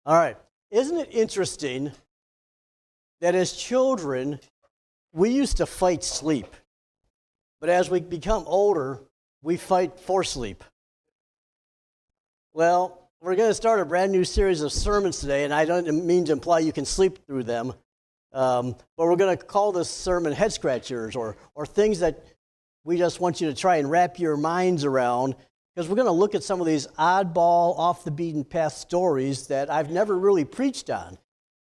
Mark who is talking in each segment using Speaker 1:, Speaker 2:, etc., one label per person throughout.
Speaker 1: All right. Isn't it interesting that as children, we used to fight sleep, but as we become older, we fight for sleep? Well, we're going to start a brand new series of sermons today, and I don't mean to imply you can sleep through them, but we're going to call this sermon head scratchers or things that we just want you to try and wrap your minds around, because we're going to look at some of these oddball, off-the-beaten-path stories that I've never really preached on.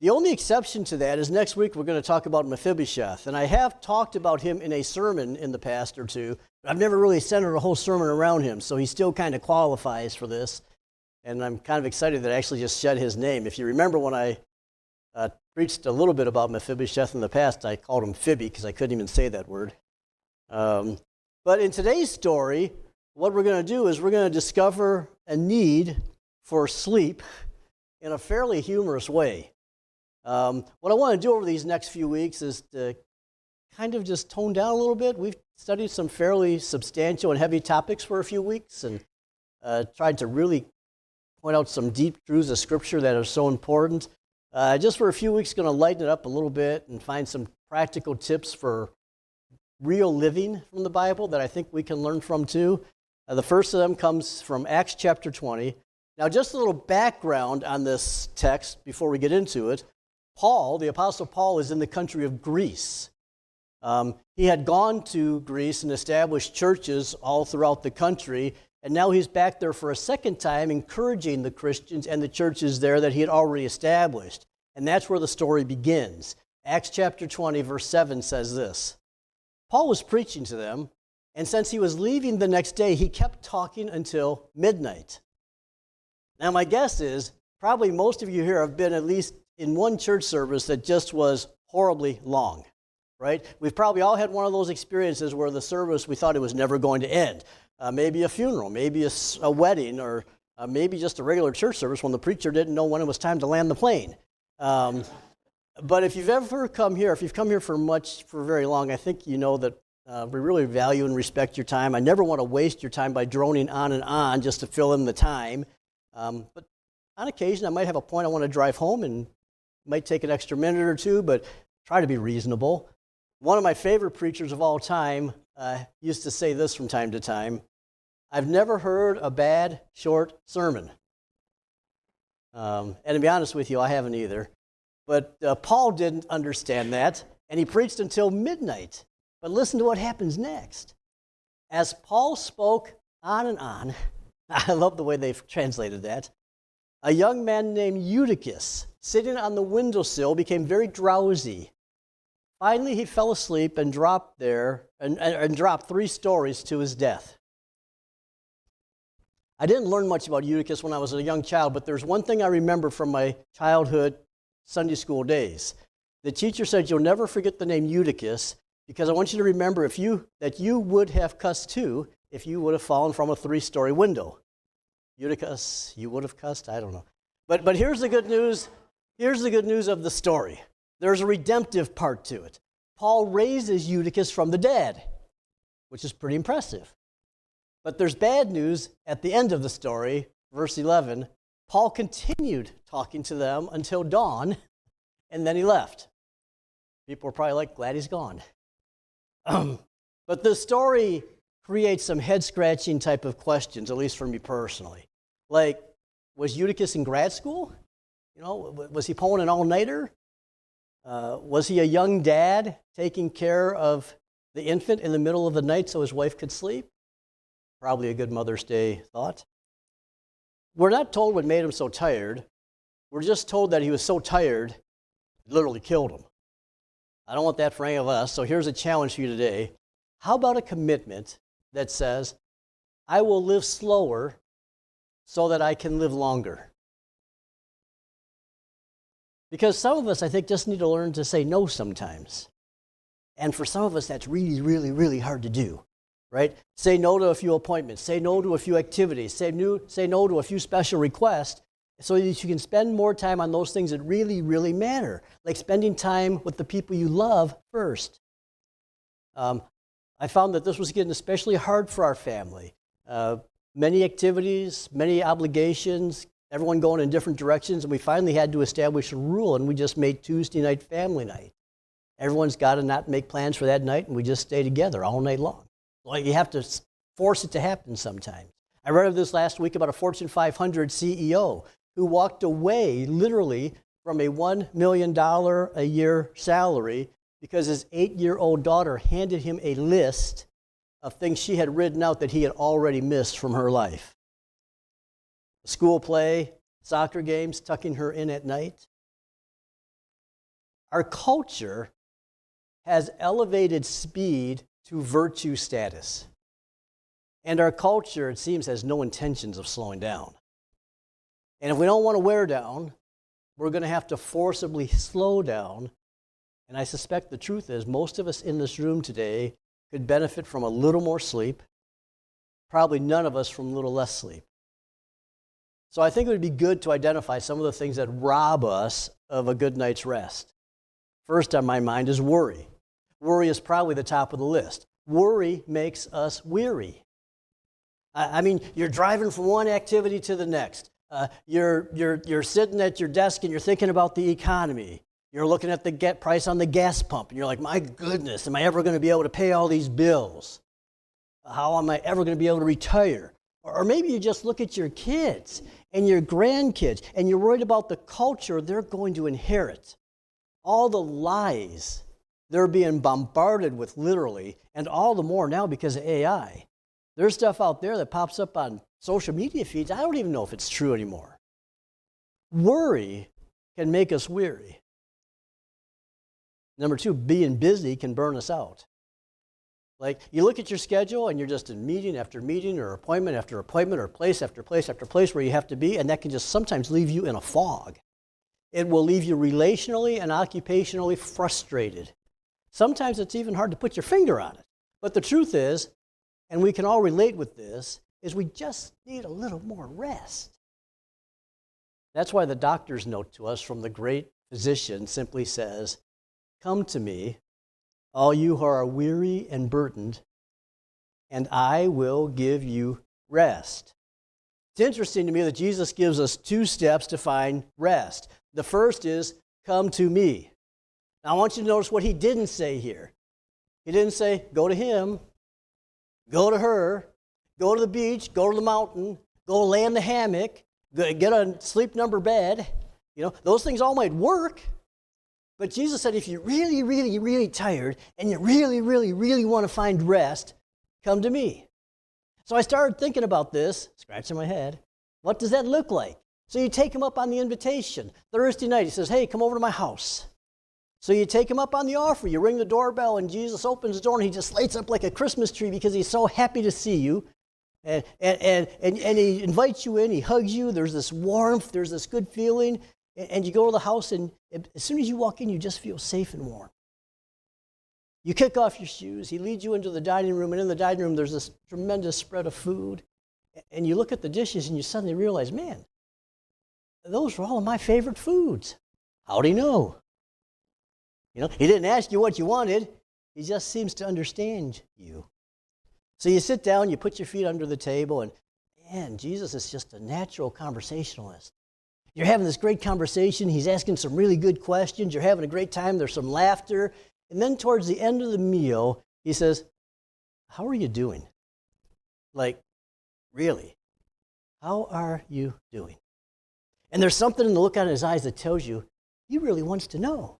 Speaker 1: The only exception to that is next week we're going to talk about Mephibosheth, and I have talked about him in a sermon in the past or two, but I've never really centered a whole sermon around him, so he still kind of qualifies for this, and I'm kind of excited that I actually just said his name. If you remember when I preached a little bit about Mephibosheth in the past, I called him Fibby because I couldn't even say that word. But in today's story, what we're going to do is we're going to discover a need for sleep in a fairly humorous way. What I want to do over these next few weeks is to kind of just tone down a little bit. We've studied some fairly substantial and heavy topics for a few weeks and tried to really point out some deep truths of Scripture that are so important. Just for a few weeks, going to lighten it up a little bit and find some practical tips for real living from the Bible that I think we can learn from too. The first of them comes from Acts chapter 20. Now, just a little background on this text before we get into it. Paul, the Apostle Paul, is in the country of Greece. He had gone to Greece and established churches all throughout the country, and now he's back there for a second time encouraging the Christians and the churches there that he had already established. And that's where the story begins. Acts chapter 20, verse 7 says this: Paul was preaching to them, and since he was leaving the next day, he kept talking until midnight. Now, my guess is probably most of you here have been at least in one church service that just was horribly long, right? We've probably all had one of those experiences where the service, we thought it was never going to end. Maybe a funeral, maybe a wedding, or maybe just a regular church service when the preacher didn't know when it was time to land the plane. But if you've ever come here, if you've come here for very long, I think you know that we really value and respect your time. I never want to waste your time by droning on and on just to fill in the time. But on occasion, I might have a point I want to drive home, and it might take an extra minute or two, but try to be reasonable. One of my favorite preachers of all time used to say this from time to time: I've never heard a bad, short sermon. And to be honest with you, I haven't either. But Paul didn't understand that, and he preached until midnight. But listen to what happens next. As Paul spoke on and on, I love the way they've translated that, a young man named Eutychus, sitting on the windowsill, became very drowsy. Finally, he fell asleep and dropped 3 stories to his death. I didn't learn much about Eutychus when I was a young child, but there's one thing I remember from my childhood Sunday school days. The teacher said, you'll never forget the name Eutychus, because I want you to remember that you would have cussed too if you would have fallen from a 3-story window. Eutychus, you would have cussed? I don't know. But here's the good news. Here's the good news of the story. There's a redemptive part to it. Paul raises Eutychus from the dead, which is pretty impressive. But there's bad news at the end of the story, verse 11. Paul continued talking to them until dawn, and then he left. People were probably like, glad he's gone. But the story creates some head-scratching type of questions, at least for me personally. Like, was Eutychus in grad school? Was he pulling an all-nighter? Was he a young dad taking care of the infant in the middle of the night so his wife could sleep? Probably a good Mother's Day thought. We're not told what made him so tired. We're just told that he was so tired, it literally killed him. I don't want that for any of us, so here's a challenge for you today. How about a commitment that says, I will live slower so that I can live longer? Because some of us, I think, just need to learn to say no sometimes. And for some of us, that's really, really, really hard to do, right? Say no to a few appointments. Say no to a few activities. Say no to a few special requests so that you can spend more time on those things that really, really matter, like spending time with the people you love first. I found that this was getting especially hard for our family. Many activities, many obligations, everyone going in different directions, and we finally had to establish a rule, and we just made Tuesday night family night. Everyone's got to not make plans for that night, and we just stay together all night long. Well, you have to force it to happen sometimes. I read of this last week about a Fortune 500 CEO who walked away literally from a $1 million a year salary because his 8-year-old daughter handed him a list of things she had written out that he had already missed from her life. School play, soccer games, tucking her in at night. Our culture has elevated speed to virtue status. And our culture, it seems, has no intentions of slowing down. And if we don't want to wear down, we're going to have to forcibly slow down. And I suspect the truth is most of us in this room today could benefit from a little more sleep, probably none of us from a little less sleep. So I think it would be good to identify some of the things that rob us of a good night's rest. First on my mind is worry. Worry is probably the top of the list. Worry makes us weary. I mean, you're driving from one activity to the next. You're sitting at your desk and you're thinking about the economy. You're looking at the price on the gas pump and you're like, my goodness, am I ever going to be able to pay all these bills? How am I ever going to be able to retire? Or maybe you just look at your kids and your grandkids and you're worried about the culture they're going to inherit. All the lies they're being bombarded with literally, and all the more now because of AI. There's stuff out there that pops up on social media feeds. I don't even know if it's true anymore. Worry can make us weary. Number two, being busy can burn us out. Like, you look at your schedule and you're just in meeting after meeting or appointment after appointment or place after place after place where you have to be, and that can just sometimes leave you in a fog. It will leave you relationally and occupationally frustrated. Sometimes it's even hard to put your finger on it. But the truth is, and we can all relate with this, is we just need a little more rest. That's why the doctor's note to us from the great physician simply says, "Come to me, all you who are weary and burdened, and I will give you rest." It's interesting to me that Jesus gives us 2 steps to find rest. The first is, come to me. Now I want you to notice what he didn't say here. He didn't say, go to him, go to her, go to the beach, go to the mountain, go lay in the hammock, get a sleep number bed. You know, those things all might work. But Jesus said, if you're really, really, really tired and you really, really, really want to find rest, come to me. So I started thinking about this, scratching my head. What does that look like? So you take him up on the invitation. Thursday night, he says, hey, come over to my house. So you take him up on the offer. You ring the doorbell, and Jesus opens the door, and he just lights up like a Christmas tree because he's so happy to see you. And he invites you in. He hugs you. There's this warmth. There's this good feeling. And you go to the house, and as soon as you walk in, you just feel safe and warm. You kick off your shoes. He leads you into the dining room, and in the dining room, there's this tremendous spread of food. And you look at the dishes, and you suddenly realize, man, those were all of my favorite foods. How'd he know? You know, he didn't ask you what you wanted. He just seems to understand you. So you sit down, you put your feet under the table, and man, Jesus is just a natural conversationalist. You're having this great conversation. He's asking some really good questions. You're having a great time. There's some laughter. And then towards the end of the meal, he says, how are you doing? Like, really? How are you doing? And there's something in the look on his eyes that tells you he really wants to know.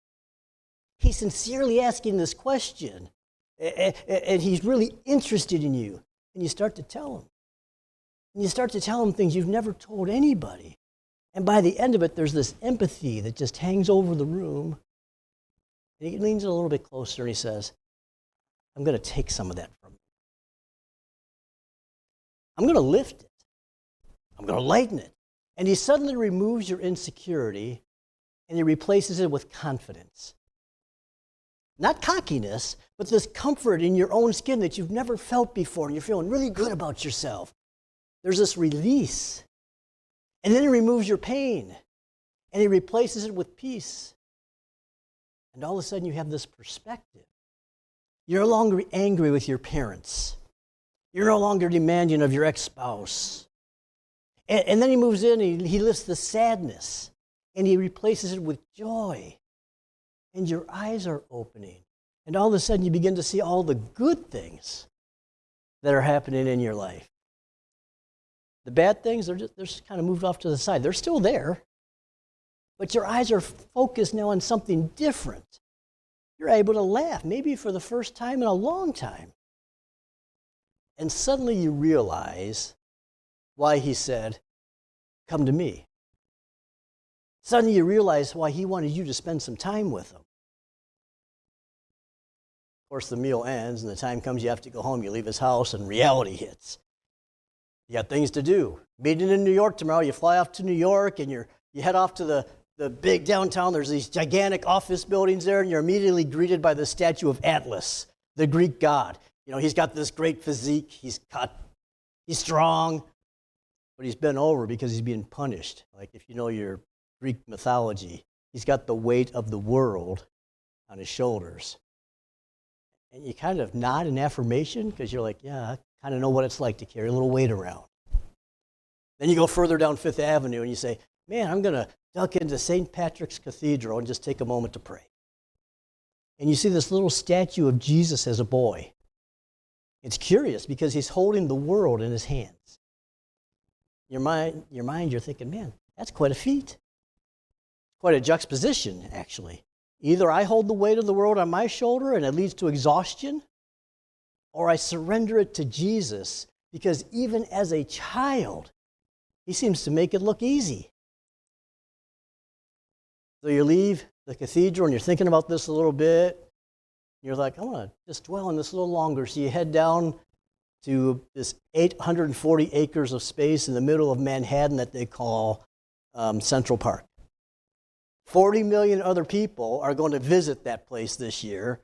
Speaker 1: He's sincerely asking this question, and he's really interested in you. And you start to tell him. And you start to tell him things you've never told anybody. And by the end of it, there's this empathy that just hangs over the room. And he leans a little bit closer and he says, I'm going to take some of that from you. I'm going to lift it. I'm going to lighten it. And he suddenly removes your insecurity and he replaces it with confidence. Not cockiness, but this comfort in your own skin that you've never felt before, and you're feeling really good about yourself. There's this release. And then he removes your pain, and he replaces it with peace. And all of a sudden you have this perspective. You're no longer angry with your parents. You're no longer demanding of your ex-spouse. And then he moves in and he lifts the sadness and he replaces it with joy. And your eyes are opening. And all of a sudden you begin to see all the good things that are happening in your life. The bad things, they're just kind of moved off to the side. They're still there. But your eyes are focused now on something different. You're able to laugh, maybe for the first time in a long time. And suddenly you realize why he said, "Come to me." Suddenly you realize why he wanted you to spend some time with him. Of course, the meal ends and the time comes you have to go home. You leave his house and reality hits. You got things to do. Meeting in New York tomorrow. You fly off to New York and you head off to the big downtown. There's these gigantic office buildings there, and you're immediately greeted by the statue of Atlas, the Greek god. You know, he's got this great physique. He's cut. He's strong. But he's bent over because he's being punished. Like if you know your Greek mythology, he's got the weight of the world on his shoulders. And you kind of nod in affirmation because you're like, yeah, I kind of know what it's like to carry a little weight around. Then you go further down Fifth Avenue and you say, man, I'm going to duck into St. Patrick's Cathedral and just take a moment to pray. And you see this little statue of Jesus as a boy. It's curious because he's holding the world in his hands. Your mind, you're thinking, man, that's quite a feat. Quite a juxtaposition, actually. Either I hold the weight of the world on my shoulder and it leads to exhaustion, or I surrender it to Jesus because even as a child, he seems to make it look easy. So you leave the cathedral and you're thinking about this a little bit. You're like, I want to just dwell on this a little longer. So you head down to this 840 acres of space in the middle of Manhattan that they call Central Park. 40 million other people are going to visit that place this year.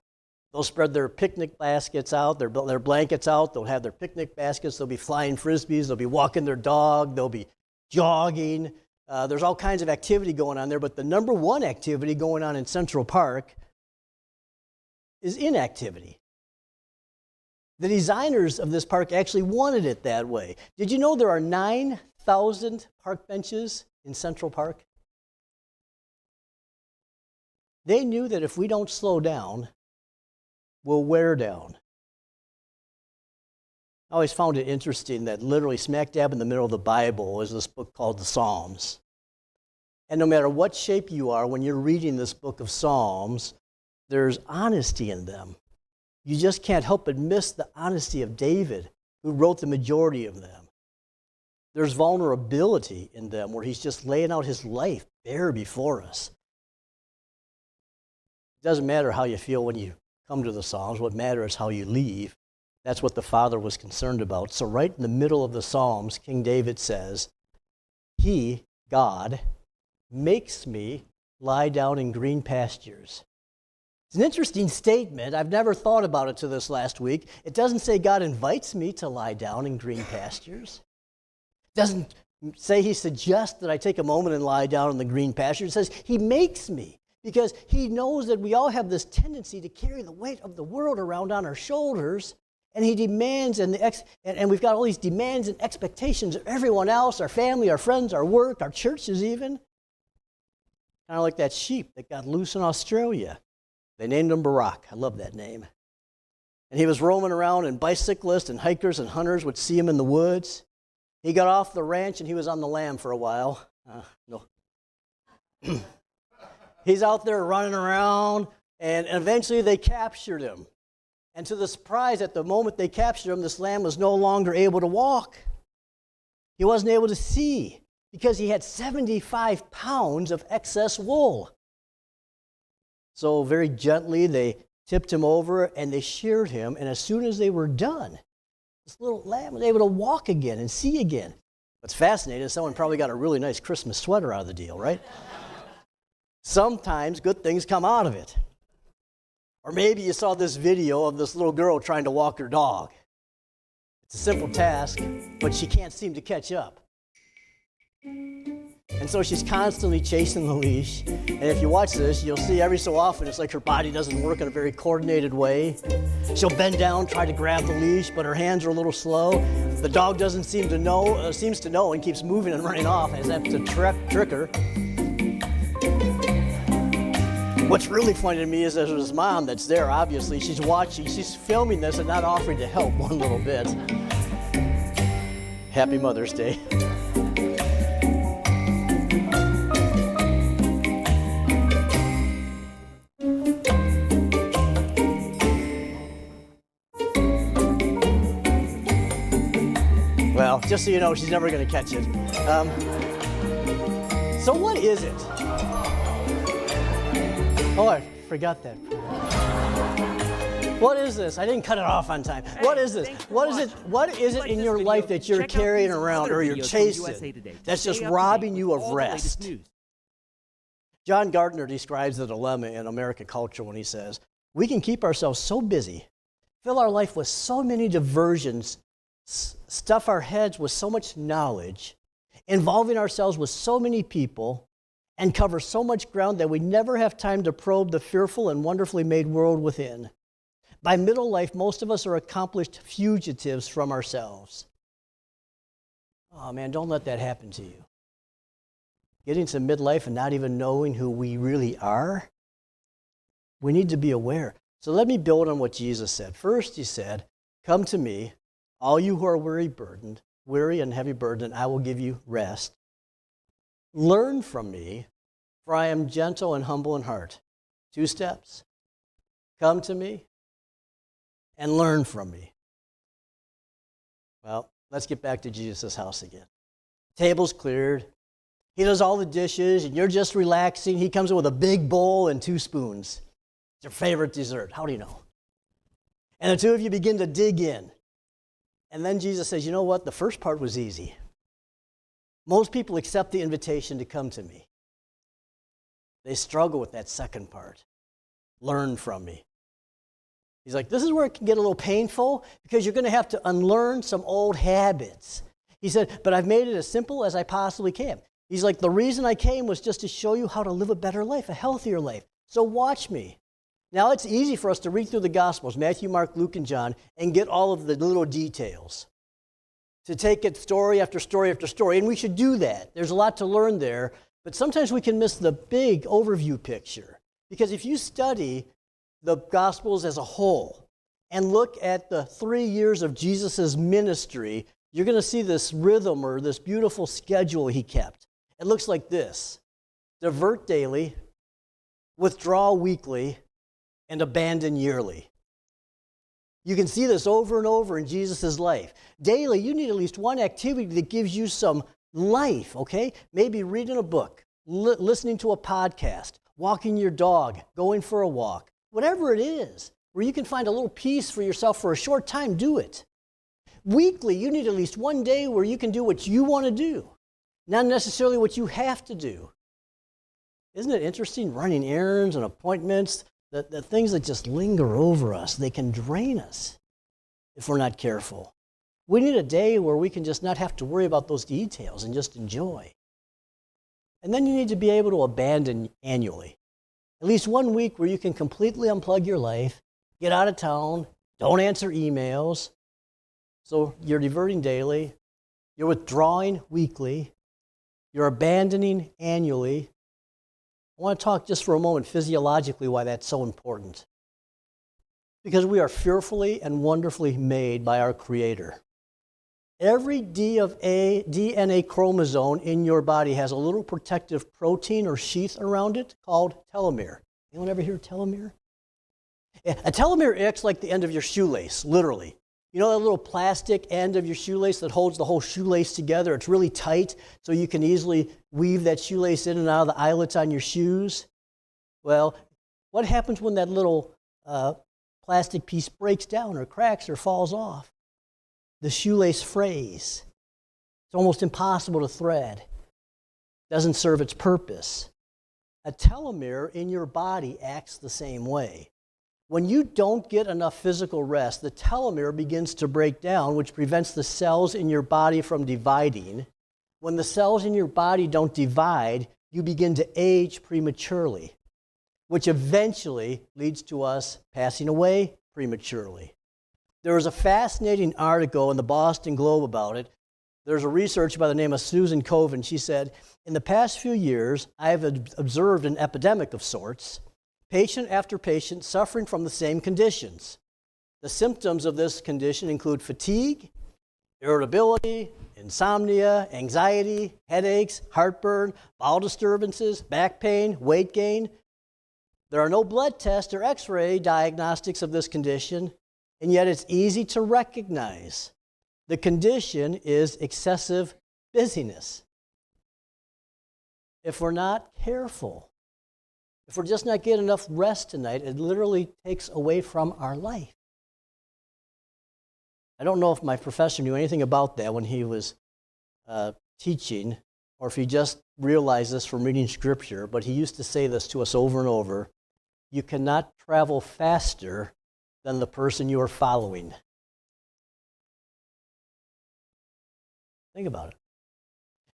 Speaker 1: They'll spread their picnic baskets out, their blankets out. They'll have their picnic baskets. They'll be flying Frisbees. They'll be walking their dog. They'll be jogging. There's all kinds of activity going on there, but the number one activity going on in Central Park is inactivity. The designers of this park actually wanted it that way. Did you know there are 9,000 park benches in Central Park? They knew that if we don't slow down, we'll wear down. I always found it interesting that literally smack dab in the middle of the Bible is this book called the Psalms. And no matter what shape you are, when you're reading this book of Psalms, there's honesty in them. You just can't help but miss the honesty of David, who wrote the majority of them. There's vulnerability in them where he's just laying out his life bare before us. It doesn't matter how you feel when you come to the Psalms. What matters is how you leave. That's what the Father was concerned about. So right in the middle of the Psalms, King David says, He, God, makes me lie down in green pastures. It's an interesting statement. I've never thought about it to this last week. It doesn't say God invites me to lie down in green pastures. It doesn't say he suggests that I take a moment and lie down in the green pastures. It says he makes me because he knows that we all have this tendency to carry the weight of the world around on our shoulders, and he demands, and we've got all these demands and expectations of everyone else, our family, our friends, our work, our churches even. Kind of like that sheep that got loose in Australia. They named him Barack. I love that name. And he was roaming around, and bicyclists and hikers and hunters would see him in the woods. He got off the ranch, and he was on the lam for a while. No. He's out there running around, and eventually they captured him. And to the surprise, at the moment they captured him, this lamb was no longer able to walk. He wasn't able to see because he had 75 pounds of excess wool. So very gently, they tipped him over and they sheared him. And as soon as they were done, this little lamb was able to walk again and see again. What's fascinating is someone probably got a really nice Christmas sweater out of the deal, right? Sometimes good things come out of it. Or maybe you saw this video of this little girl trying to walk her dog. It's a simple task, but she can't seem to catch up. And so she's constantly chasing the leash. And if you watch this, you'll see every so often it's like her body doesn't work in a very coordinated way. She'll bend down, try to grab the leash, but her hands are a little slow. The dog doesn't seems to know and keeps moving and running off as if to trick her. What's really funny to me is that his mom that's there, obviously, she's watching, she's filming this and not offering to help one little bit. Happy Mother's Day. Well, just so you know, she's never going to catch it. So what is it? Oh, I forgot that. What is this? I didn't cut it off on time. What is this? What is it in your life that you're carrying around or you're chasing that's just robbing you of rest? John Gardner describes the dilemma in American culture when he says, we can keep ourselves so busy, fill our life with so many diversions, stuff our heads with so much knowledge, involving ourselves with so many people, and cover so much ground that we never have time to probe the fearful and wonderfully made world within. By middle life, most of us are accomplished fugitives from ourselves. Oh man, don't let that happen to you. Getting to midlife and not even knowing who we really are, we need to be aware. So let me build on what Jesus said. First, he said, come to me, all you who are weary and heavy burdened, I will give you rest. Learn from me, for I am gentle and humble in heart. 2 steps. Come to me and learn from me. Well, let's get back to Jesus' house again. Table's cleared. He does all the dishes, and you're just relaxing. He comes in with a big bowl and 2 spoons. It's your favorite dessert. How do you know? And the two of you begin to dig in. And then Jesus says, you know what? The first part was easy. Most people accept the invitation to come to me. They struggle with that second part. Learn from me. He's like, this is where it can get a little painful because you're going to have to unlearn some old habits. He said, but I've made it as simple as I possibly can. He's like, the reason I came was just to show you how to live a better life, a healthier life. So watch me. Now, it's easy for us to read through the Gospels, Matthew, Mark, Luke, and John, and get all of the little details. To take it story after story after story, and we should do that. There's a lot to learn there, but sometimes we can miss the big overview picture. Because if you study the Gospels as a whole and look at the 3 years of Jesus' ministry, you're going to see this rhythm or this beautiful schedule he kept. It looks like this: divert daily, withdraw weekly, and abandon yearly. You can see this over and over in Jesus' life. Daily, you need at least one activity that gives you some life, okay? Maybe reading a book, listening to a podcast, walking your dog, going for a walk, whatever it is, where you can find a little peace for yourself for a short time, do it. Weekly, you need at least one day where you can do what you want to do, not necessarily what you have to do. Isn't it interesting, running errands and appointments? The things that just linger over us, they can drain us if we're not careful. We need a day where we can just not have to worry about those details and just enjoy. And then you need to be able to abandon annually. At least 1 week where you can completely unplug your life, get out of town, don't answer emails. So you're diverting daily, you're withdrawing weekly, you're abandoning annually. I want to talk just for a moment physiologically why that's so important. Because we are fearfully and wonderfully made by our Creator. Every DNA chromosome in your body has a little protective protein or sheath around it called telomere. Anyone ever hear of telomere? A telomere acts like the end of your shoelace, literally. You know that little plastic end of your shoelace that holds the whole shoelace together? It's really tight, so you can easily weave that shoelace in and out of the eyelets on your shoes. Well, what happens when that little plastic piece breaks down or cracks or falls off? The shoelace frays. It's almost impossible to thread. Doesn't serve its purpose. A telomere in your body acts the same way. When you don't get enough physical rest, the telomere begins to break down, which prevents the cells in your body from dividing, when the cells in your body don't divide, you begin to age prematurely, which eventually leads to us passing away prematurely. There was a fascinating article in the Boston Globe about it. There's a researcher by the name of Susan Coven. She said, in the past few years, I have observed an epidemic of sorts, patient after patient suffering from the same conditions. The symptoms of this condition include fatigue, irritability, insomnia, anxiety, headaches, heartburn, bowel disturbances, back pain, weight gain. There are no blood tests or x-ray diagnostics of this condition, and yet it's easy to recognize. The condition is excessive busyness. If we're not careful, if we're just not getting enough rest tonight, it literally takes away from our life. I don't know if my professor knew anything about that when he was teaching, or if he just realized this from reading Scripture, but he used to say this to us over and over. You cannot travel faster than the person you are following. Think about it.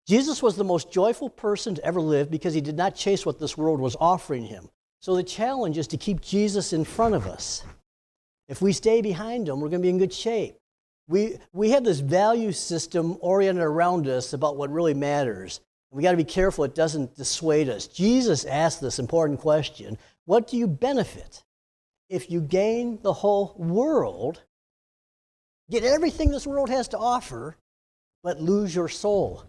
Speaker 1: Jesus was the most joyful person to ever live because he did not chase what this world was offering him. So the challenge is to keep Jesus in front of us. If we stay behind him, we're going to be in good shape. We have this value system oriented around us about what really matters. We got to be careful it doesn't dissuade us. Jesus asked this important question, what do you benefit if you gain the whole world, get everything this world has to offer, but lose your soul?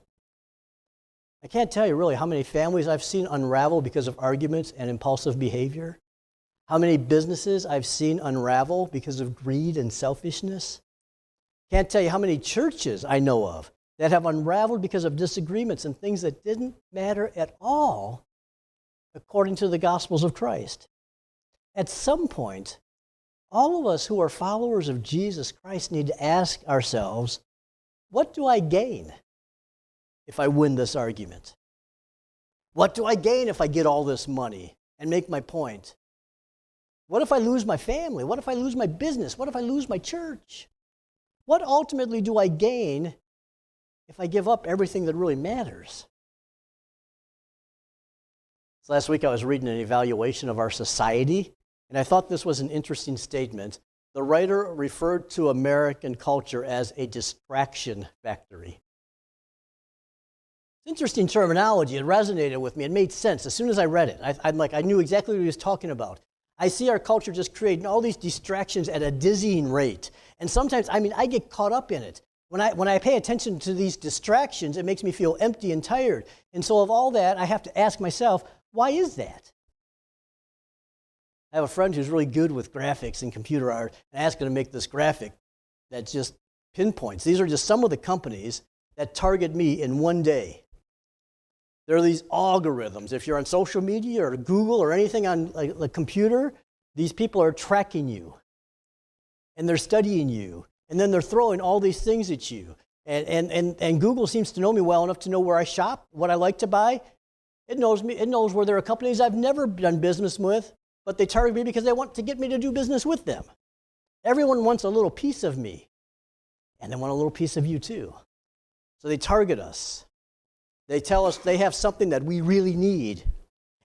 Speaker 1: I can't tell you really how many families I've seen unravel because of arguments and impulsive behavior. How many businesses I've seen unravel because of greed and selfishness. Can't tell you how many churches I know of that have unraveled because of disagreements and things that didn't matter at all according to the Gospels of Christ. At some point, all of us who are followers of Jesus Christ need to ask ourselves, what do I gain if I win this argument? What do I gain if I get all this money and make my point? What if I lose my family? What if I lose my business? What if I lose my church? What ultimately do I gain if I give up everything that really matters? So last week I was reading an evaluation of our society, and I thought this was an interesting statement. The writer referred to American culture as a distraction factory. It's interesting terminology. It resonated with me. It made sense. As soon as I read it, I knew exactly what he was talking about. I see our culture just creating all these distractions at a dizzying rate. And sometimes, I get caught up in it. When I pay attention to these distractions, it makes me feel empty and tired. And so of all that, I have to ask myself, why is that? I have a friend who's really good with graphics and computer art, and I asked him to make this graphic that just pinpoints. These are just some of the companies that target me in one day. There are these algorithms. If you're on social media or Google or anything on a computer, these people are tracking you. And they're studying you. And then they're throwing all these things at you. And Google seems to know me well enough to know where I shop, what I like to buy. It knows me. It knows where there are companies I've never done business with, but they target me because they want to get me to do business with them. Everyone wants a little piece of me. And they want a little piece of you too. So they target us. They tell us they have something that we really need.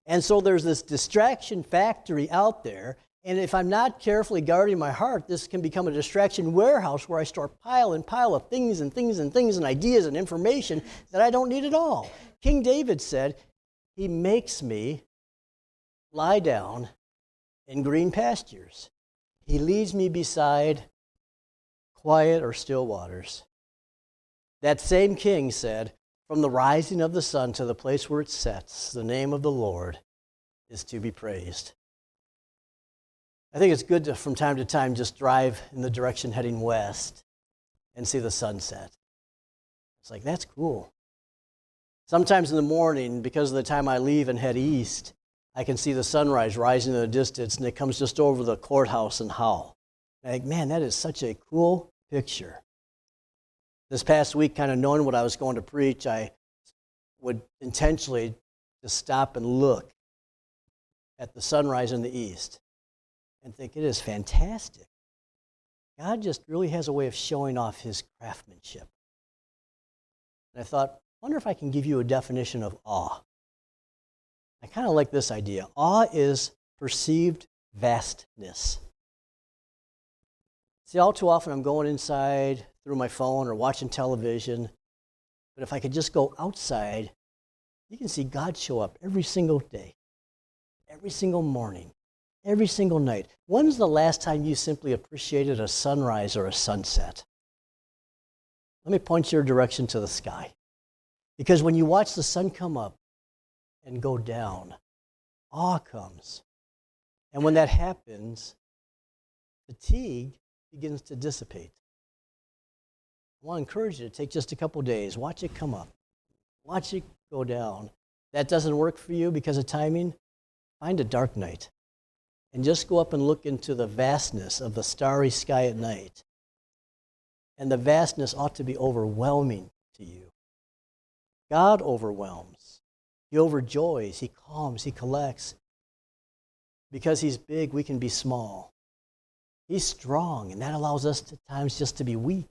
Speaker 1: And so there's this distraction factory out there. And if I'm not carefully guarding my heart, this can become a distraction warehouse where I store pile and pile of things and things and things and ideas and information that I don't need at all. King David said, he makes me lie down in green pastures. He leads me beside quiet or still waters. That same king said, from the rising of the sun to the place where it sets, the name of the Lord is to be praised. I think it's good to, from time to time, just drive in the direction heading west and see the sunset. It's like, that's cool. Sometimes in the morning, because of the time I leave and head east, I can see the sunrise rising in the distance, and it comes just over the courthouse in Howell. I think, man, that is such a cool picture. This past week, kind of knowing what I was going to preach, I would intentionally just stop and look at the sunrise in the east and think, it is fantastic. God just really has a way of showing off his craftsmanship. And I thought, wonder if I can give you a definition of awe. I kind of like this idea. Awe is perceived vastness. See, all too often I'm going inside through my phone or watching television, but if I could just go outside, you can see God show up every single day, every single morning, every single night. When's the last time you simply appreciated a sunrise or a sunset? Let me point your direction to the sky. Because when you watch the sun come up and go down, awe comes. And when that happens, fatigue begins to dissipate. I want to encourage you to take just a couple days, watch it come up, watch it go down. That doesn't work for you because of timing? Find a dark night and just go up and look into the vastness of the starry sky at night. And the vastness ought to be overwhelming to you. God overwhelms. He overjoys. He calms. He collects. Because he's big, we can be small. He's strong, and that allows us at times just to be weak.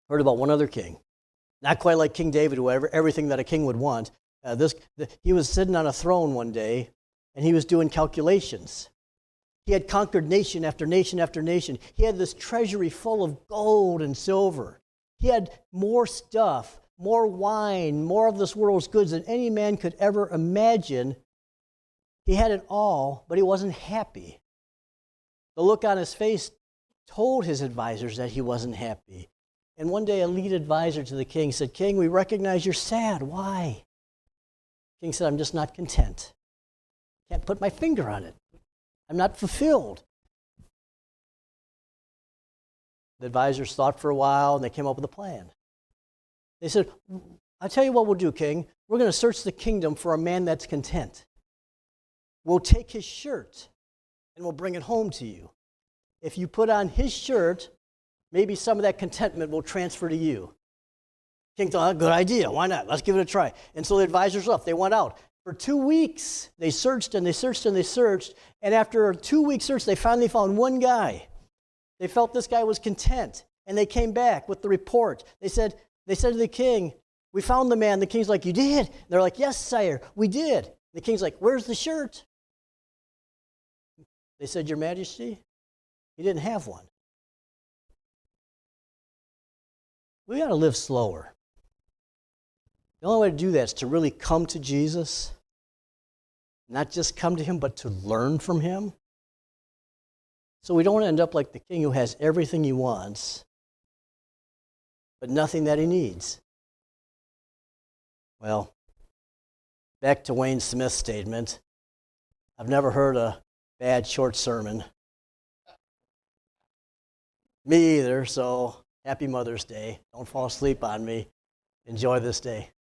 Speaker 1: Heard about one other king. Not quite like King David, who had everything that a king would want. He was sitting on a throne one day, and he was doing calculations. He had conquered nation after nation after nation. He had this treasury full of gold and silver. He had more stuff, more wine, more of this world's goods than any man could ever imagine. He had it all, but he wasn't happy. The look on his face told his advisors that he wasn't happy. And one day a lead advisor to the king said, "King, we recognize you're sad. Why?" The king said, "I'm just not content. Can't put my finger on it. I'm not fulfilled." The advisors thought for a while, and they came up with a plan. They said, "I'll tell you what we'll do, king. We're going to search the kingdom for a man that's content. We'll take his shirt, and we'll bring it home to you. If you put on his shirt, maybe some of that contentment will transfer to you." King thought, "Good idea. Why not? Let's give it a try." And so the advisors left. They went out. For 2 weeks, they searched and they searched and they searched. And after a 2-week search, they finally found one guy. They felt this guy was content. And they came back with the report. They said to the king, "We found the man." The king's like, "You did?" And they're like, "Yes, sire, we did." And the king's like, "Where's the shirt?" They said, "Your Majesty, he didn't have one." We got to live slower. The only way to do that is to really come to Jesus. Not just come to him, but to learn from him. So we don't end up like the king who has everything he wants, but nothing that he needs. Well, back to Wayne Smith's statement, I've never heard a bad short sermon. Me either, so happy Mother's Day. Don't fall asleep on me. Enjoy this day.